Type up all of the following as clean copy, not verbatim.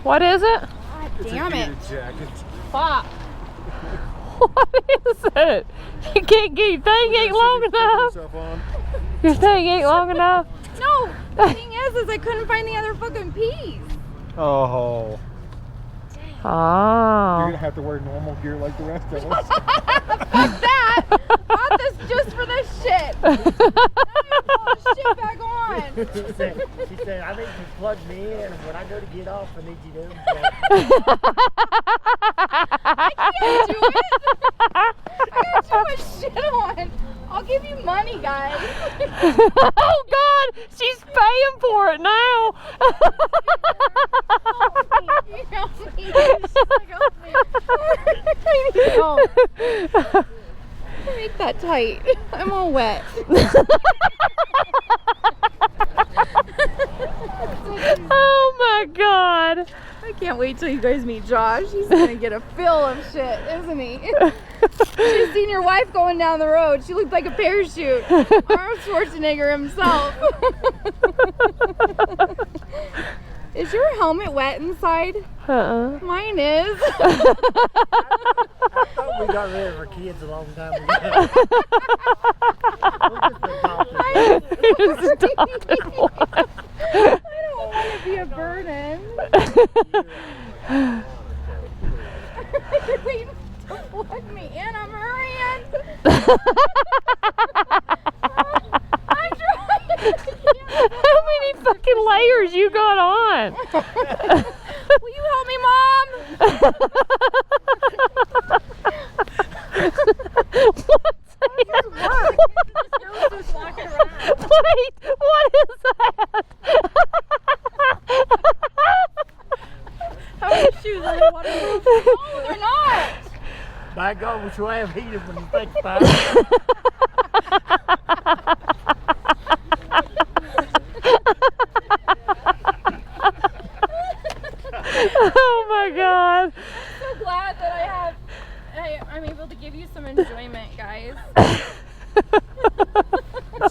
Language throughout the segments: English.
What is it? God damn it. Fuck. What is it? You can't get your thing ain't long enough. Your thing ain't long enough. No, the thing is I couldn't find the other fucking piece. Oh. Oh. You're gonna have to wear normal gear like the rest of us. Fuck that! Bought this just for this shit. Now I have to put this shit back on. She said, I need you to plug me in. When I go to get off, I need you to. I can't do it. I got too much shit on. I'll give you money, guys. Oh God, she's paying for it now. Help me. Help me. Help. Make that tight. I'm all wet. Oh my God. I can't wait till you guys meet Josh. He's gonna get a fill of shit, isn't he? She's seen your wife going down the road. She looked like a parachute. Arnold Schwarzenegger himself. Is your helmet wet inside? Mine is. I thought we got rid of our kids a long time ago. I don't want to be a burden. You're waiting to plug me in. I'm hurrying. I'm trying. How many fucking layers you got on? Will you help me, Mom? What's that? Wait, what is that? How many shoes are they waterproof? No, they're not. By God, we should have heated when you think about it. Oh my God. I'm so glad that I'm able to give you some enjoyment, guys. It's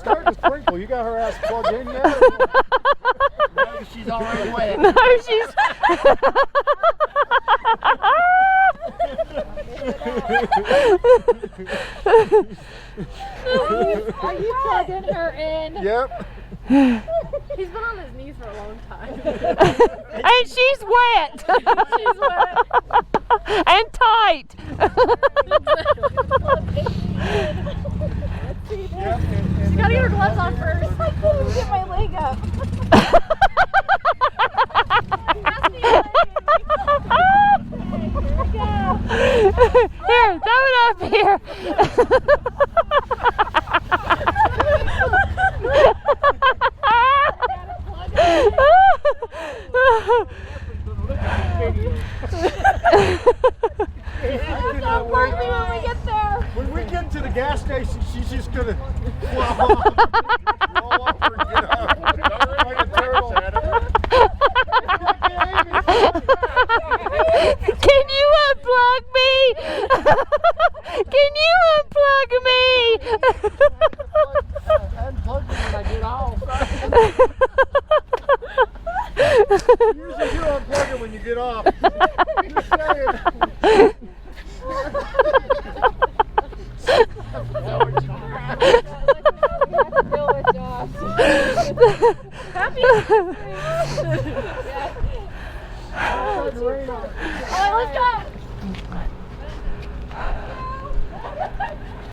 starting to sprinkle. You got her ass plugged in yet? No, she's already wet. No, she's. Are you plugging her in? Yep. He's been on his knees for a long time. And she's wet. She's wet. And tight. She gotta get her gloves on first. I couldn't even get my leg up. Here, throw it up here. When we get to the gas station, she's just gonna roll off her get up. Like a turtle. Can you unplug me? Can you unplug me? Unplug me when I get off. Usually you unplug it when you get off. Just saying. Happy. All right, let's go.